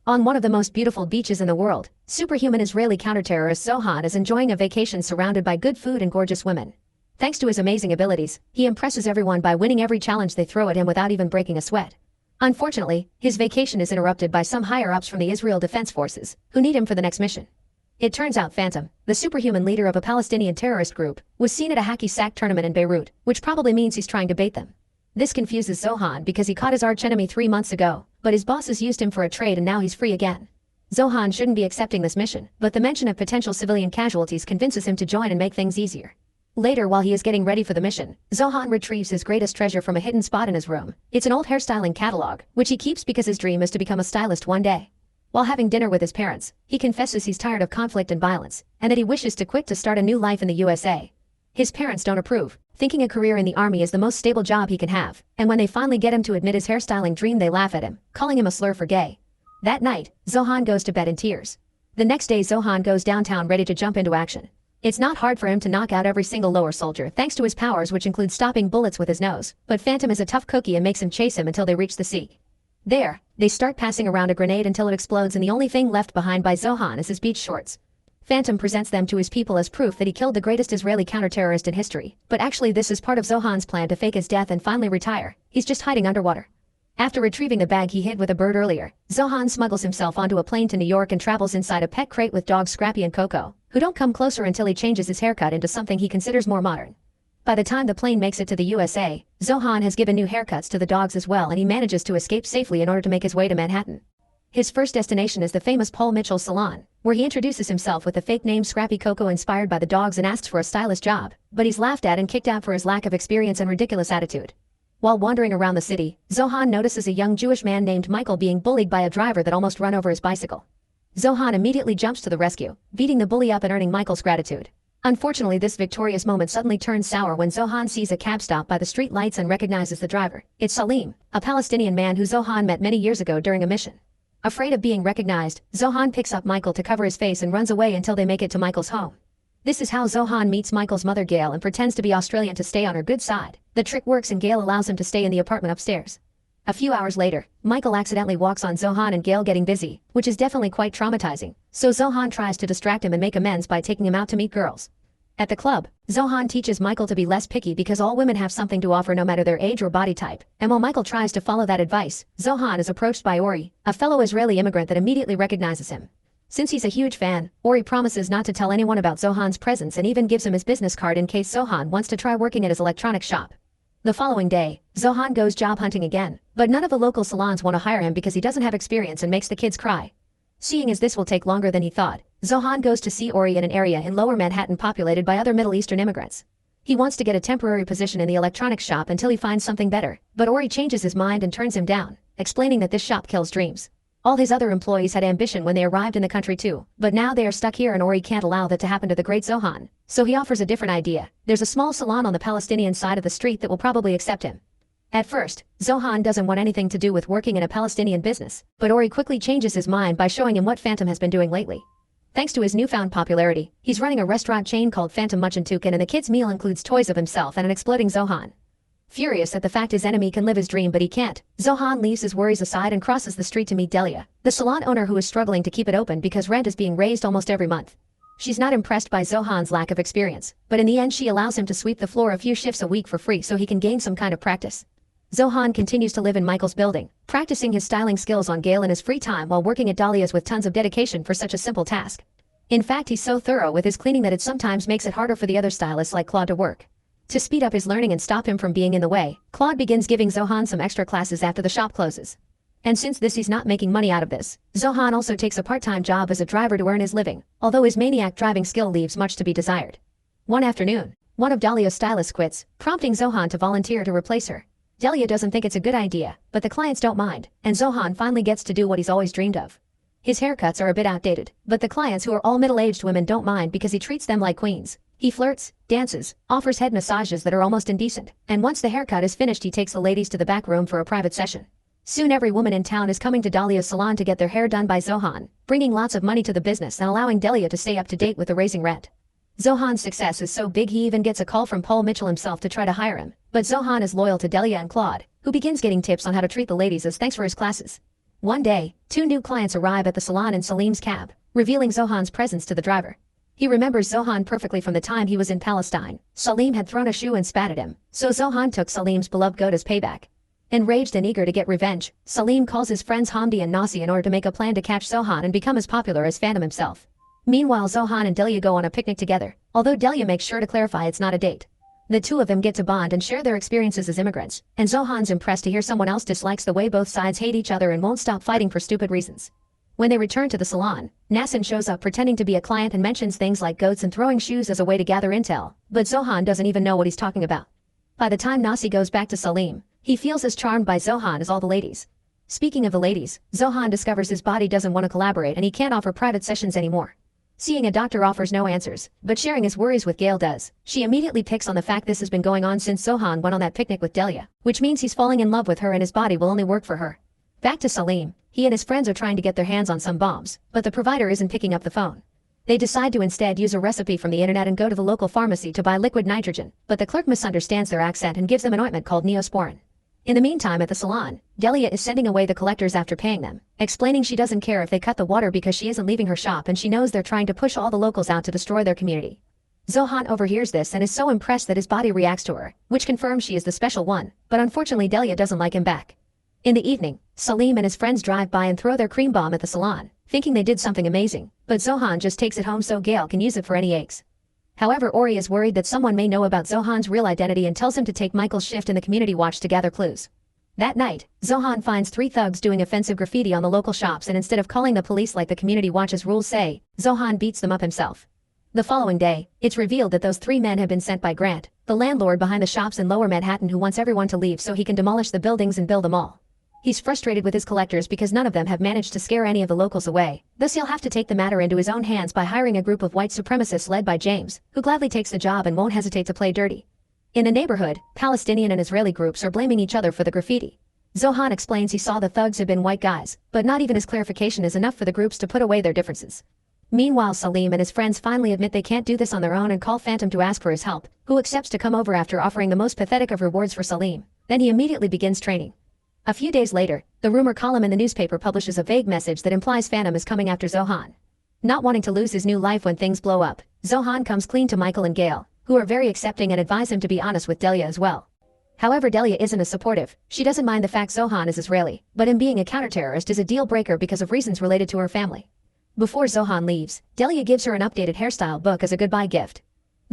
On one of the most beautiful beaches in the world, superhuman Israeli counterterrorist Zohan is enjoying a vacation surrounded by good food and gorgeous women. Thanks to his amazing abilities, he impresses everyone by winning every challenge they throw at him without even breaking a sweat. Unfortunately, his vacation is interrupted by some higher-ups from the Israel Defense Forces, who need him for the next mission. It turns out Phantom, the superhuman leader of a Palestinian terrorist group, was seen at a hacky sack tournament in Beirut, which probably means he's trying to bait them. This confuses Zohan because he caught his archenemy 3 months ago, but his bosses used him for a trade and now he's free again. Zohan shouldn't be accepting this mission, but the mention of potential civilian casualties convinces him to join and make things easier. Later, while he is getting ready for the mission, Zohan retrieves his greatest treasure from a hidden spot in his room. It's an old hairstyling catalog, which he keeps because his dream is to become a stylist one day. While having dinner with his parents, he confesses he's tired of conflict and violence, and that he wishes to quit to start a new life in the USA. His parents don't approve, thinking a career in the army is the most stable job he can have, and when they finally get him to admit his hairstyling dream they laugh at him, calling him a slur for gay. That night, Zohan goes to bed in tears. The next day Zohan goes downtown ready to jump into action. It's not hard for him to knock out every single lower soldier thanks to his powers which include stopping bullets with his nose, but Phantom is a tough cookie and makes him chase him until they reach the sea. There, they start passing around a grenade until it explodes and the only thing left behind by Zohan is his beach shorts. Phantom presents them to his people as proof that he killed the greatest Israeli counterterrorist in history, but actually this is part of Zohan's plan to fake his death and finally retire. He's just hiding underwater. After retrieving the bag he hid with a bird earlier, Zohan smuggles himself onto a plane to New York and travels inside a pet crate with dogs Scrappy and Coco, who don't come closer until he changes his haircut into something he considers more modern. By the time the plane makes it to the USA, Zohan has given new haircuts to the dogs as well and he manages to escape safely in order to make his way to Manhattan. His first destination is the famous Paul Mitchell salon, where he introduces himself with the fake name Scrappy Coco inspired by the dogs and asks for a stylist job, but he's laughed at and kicked out for his lack of experience and ridiculous attitude. While wandering around the city, Zohan notices a young Jewish man named Michael being bullied by a driver that almost run over his bicycle. Zohan immediately jumps to the rescue, beating the bully up and earning Michael's gratitude. Unfortunately, this victorious moment suddenly turns sour when Zohan sees a cab stop by the street lights and recognizes the driver. It's Salim, a Palestinian man who Zohan met many years ago during a mission. Afraid of being recognized, Zohan picks up Michael to cover his face and runs away until they make it to Michael's home. This is how Zohan meets Michael's mother Gail and pretends to be Australian to stay on her good side. The trick works and Gail allows him to stay in the apartment upstairs. A few hours later, Michael accidentally walks on Zohan and Gail getting busy, which is definitely quite traumatizing, so Zohan tries to distract him and make amends by taking him out to meet girls. At the club, Zohan teaches Michael to be less picky because all women have something to offer no matter their age or body type, and while Michael tries to follow that advice, Zohan is approached by Ori, a fellow Israeli immigrant that immediately recognizes him. Since he's a huge fan, Ori promises not to tell anyone about Zohan's presence and even gives him his business card in case Zohan wants to try working at his electronics shop. The following day, Zohan goes job hunting again, but none of the local salons want to hire him because he doesn't have experience and makes the kids cry. Seeing as this will take longer than he thought, Zohan goes to see Ori in an area in Lower Manhattan populated by other Middle Eastern immigrants. He wants to get a temporary position in the electronics shop until he finds something better, but Ori changes his mind and turns him down, explaining that this shop kills dreams. All his other employees had ambition when they arrived in the country too, but now they are stuck here and Ori can't allow that to happen to the great Zohan, so he offers a different idea. There's a small salon on the Palestinian side of the street that will probably accept him. At first, Zohan doesn't want anything to do with working in a Palestinian business, but Ori quickly changes his mind by showing him what Phantom has been doing lately. Thanks to his newfound popularity, he's running a restaurant chain called Phantom Muchentuken and the kids' meal includes toys of himself and an exploding Zohan. Furious at the fact his enemy can live his dream but he can't, Zohan leaves his worries aside and crosses the street to meet Delia, the salon owner who is struggling to keep it open because rent is being raised almost every month. She's not impressed by Zohan's lack of experience, but in the end she allows him to sweep the floor a few shifts a week for free so he can gain some kind of practice. Zohan continues to live in Michael's building, practicing his styling skills on Gail in his free time while working at Dahlia's with tons of dedication for such a simple task. In fact, he's so thorough with his cleaning that it sometimes makes it harder for the other stylists like Claude to work. To speed up his learning and stop him from being in the way, Claude begins giving Zohan some extra classes after the shop closes. And since he's not making money out of this, Zohan also takes a part-time job as a driver to earn his living, although his maniac driving skill leaves much to be desired. One afternoon, one of Dahlia's stylists quits, prompting Zohan to volunteer to replace her. Delia doesn't think it's a good idea, but the clients don't mind, and Zohan finally gets to do what he's always dreamed of. His haircuts are a bit outdated, but the clients who are all middle-aged women don't mind because he treats them like queens. He flirts, dances, offers head massages that are almost indecent, and once the haircut is finished he takes the ladies to the back room for a private session. Soon every woman in town is coming to Dahlia's salon to get their hair done by Zohan, bringing lots of money to the business and allowing Delia to stay up to date with the raising rent. Zohan's success is so big he even gets a call from Paul Mitchell himself to try to hire him, but Zohan is loyal to Delia and Claude, who begins getting tips on how to treat the ladies as thanks for his classes. One day, two new clients arrive at the salon in Salim's cab, revealing Zohan's presence to the driver. He remembers Zohan perfectly from the time he was in Palestine. Salim had thrown a shoe and spat at him, so Zohan took Salim's beloved goat as payback. Enraged and eager to get revenge, Salim calls his friends Hamdi and Nasi in order to make a plan to catch Zohan and become as popular as Phantom himself. Meanwhile, Zohan and Delia go on a picnic together, although Delia makes sure to clarify it's not a date. The two of them get to bond and share their experiences as immigrants, and Zohan's impressed to hear someone else dislikes the way both sides hate each other and won't stop fighting for stupid reasons. When they return to the salon, Nassin shows up pretending to be a client and mentions things like goats and throwing shoes as a way to gather intel, but Zohan doesn't even know what he's talking about. By the time Nasi goes back to Salim, he feels as charmed by Zohan as all the ladies. Speaking of the ladies, Zohan discovers his body doesn't want to collaborate and he can't offer private sessions anymore. Seeing a doctor offers no answers, but sharing his worries with Gail does. She immediately picks on the fact this has been going on since Zohan went on that picnic with Delia, which means he's falling in love with her and his body will only work for her. Back to Salim, he and his friends are trying to get their hands on some bombs, but the provider isn't picking up the phone. They decide to instead use a recipe from the internet and go to the local pharmacy to buy liquid nitrogen, but the clerk misunderstands their accent and gives them an ointment called Neosporin. In the meantime at the salon, Delia is sending away the collectors after paying them, explaining she doesn't care if they cut the water because she isn't leaving her shop and she knows they're trying to push all the locals out to destroy their community. Zohan overhears this and is so impressed that his body reacts to her, which confirms she is the special one, but unfortunately Delia doesn't like him back. In the evening, Salim and his friends drive by and throw their cream bomb at the salon, thinking they did something amazing, but Zohan just takes it home so Gail can use it for any aches. However, Ori is worried that someone may know about Zohan's real identity and tells him to take Michael's shift in the community watch to gather clues. That night, Zohan finds three thugs doing offensive graffiti on the local shops and instead of calling the police like the community watch's rules say, Zohan beats them up himself. The following day, it's revealed that those three men have been sent by Grant, the landlord behind the shops in Lower Manhattan who wants everyone to leave so he can demolish the buildings and build them all. He's frustrated with his collectors because none of them have managed to scare any of the locals away, thus he'll have to take the matter into his own hands by hiring a group of white supremacists led by James, who gladly takes the job and won't hesitate to play dirty. In the neighborhood, Palestinian and Israeli groups are blaming each other for the graffiti. Zohan explains he saw the thugs had been white guys, but not even his clarification is enough for the groups to put away their differences. Meanwhile, Salim and his friends finally admit they can't do this on their own and call Phantom to ask for his help, who accepts to come over after offering the most pathetic of rewards for Salim. Then he immediately begins training. A few days later, the rumor column in the newspaper publishes a vague message that implies Phantom is coming after Zohan. Not wanting to lose his new life when things blow up, Zohan comes clean to Michael and Gail, who are very accepting and advise him to be honest with Delia as well. However, Delia isn't as supportive. She doesn't mind the fact Zohan is Israeli, but him being a counter-terrorist is a deal breaker because of reasons related to her family. Before Zohan leaves, Delia gives her an updated hairstyle book as a goodbye gift.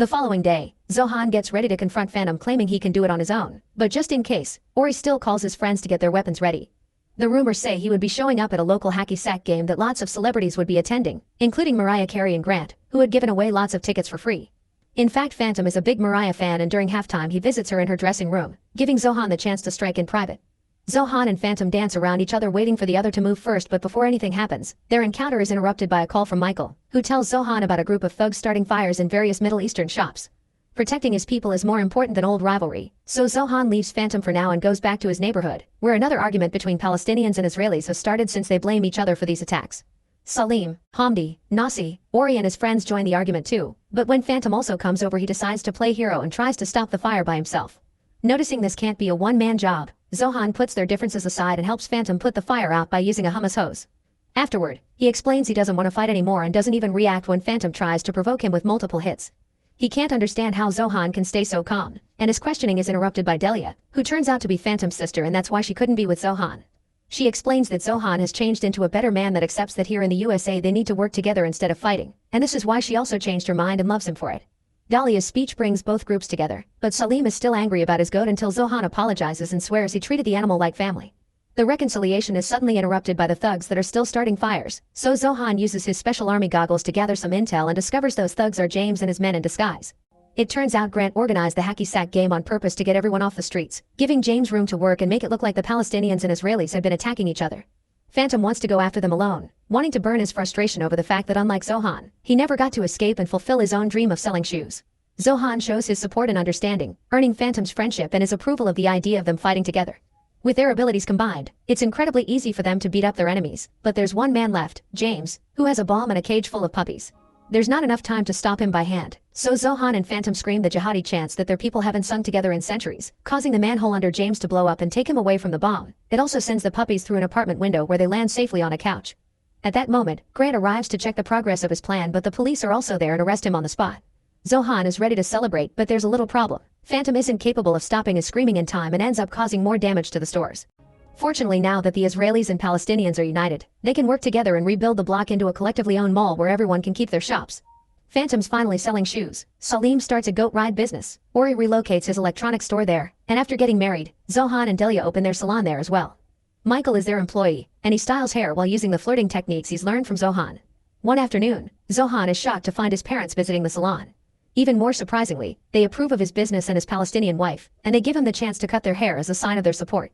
The following day, Zohan gets ready to confront Phantom claiming he can do it on his own, but just in case, Ori still calls his friends to get their weapons ready. The rumors say he would be showing up at a local hacky sack game that lots of celebrities would be attending, including Mariah Carey and Grant, who had given away lots of tickets for free. In fact, Phantom is a big Mariah fan and during halftime he visits her in her dressing room, giving Zohan the chance to strike in private. Zohan and Phantom dance around each other waiting for the other to move first, but before anything happens, their encounter is interrupted by a call from Michael, who tells Zohan about a group of thugs starting fires in various Middle Eastern shops. Protecting his people is more important than old rivalry, so Zohan leaves Phantom for now and goes back to his neighborhood, where another argument between Palestinians and Israelis has started since they blame each other for these attacks. Salim, Hamdi, Nasi, Ori and his friends join the argument too, but when Phantom also comes over he decides to play hero and tries to stop the fire by himself. Noticing this can't be a one-man job, Zohan puts their differences aside and helps Phantom put the fire out by using a hummus hose. Afterward, he explains he doesn't want to fight anymore and doesn't even react when Phantom tries to provoke him with multiple hits. He can't understand how Zohan can stay so calm, and his questioning is interrupted by Delia, who turns out to be Phantom's sister and that's why she couldn't be with Zohan. She explains that Zohan has changed into a better man that accepts that here in the USA they need to work together instead of fighting, and this is why she also changed her mind and loves him for it. Dalia's speech brings both groups together, but Salim is still angry about his goat until Zohan apologizes and swears he treated the animal like family. The reconciliation is suddenly interrupted by the thugs that are still starting fires, so Zohan uses his special army goggles to gather some intel and discovers those thugs are James and his men in disguise. It turns out Grant organized the hacky sack game on purpose to get everyone off the streets, giving James room to work and make it look like the Palestinians and Israelis had been attacking each other. Phantom wants to go after them alone, wanting to burn his frustration over the fact that unlike Zohan, he never got to escape and fulfill his own dream of selling shoes. Zohan shows his support and understanding, earning Phantom's friendship and his approval of the idea of them fighting together. With their abilities combined, it's incredibly easy for them to beat up their enemies, but there's one man left, James, who has a bomb and a cage full of puppies. There's not enough time to stop him by hand, so Zohan and Phantom scream the jihadi chants that their people haven't sung together in centuries, causing the manhole under James to blow up and take him away from the bomb. It also sends the puppies through an apartment window where they land safely on a couch. At that moment, Grant arrives to check the progress of his plan, but the police are also there and arrest him on the spot. Zohan is ready to celebrate, but there's a little problem. Phantom isn't capable of stopping his screaming in time and ends up causing more damage to the stores. Fortunately, now that the Israelis and Palestinians are united, they can work together and rebuild the block into a collectively owned mall where everyone can keep their shops. Phantom's finally selling shoes. Salim starts a goat ride business. Ori relocates his electronics store there, and after getting married, Zohan and Delia open their salon there as well. Michael is their employee, and he styles hair while using the flirting techniques he's learned from Zohan. One afternoon, Zohan is shocked to find his parents visiting the salon. Even more surprisingly, they approve of his business and his Palestinian wife, and they give him the chance to cut their hair as a sign of their support.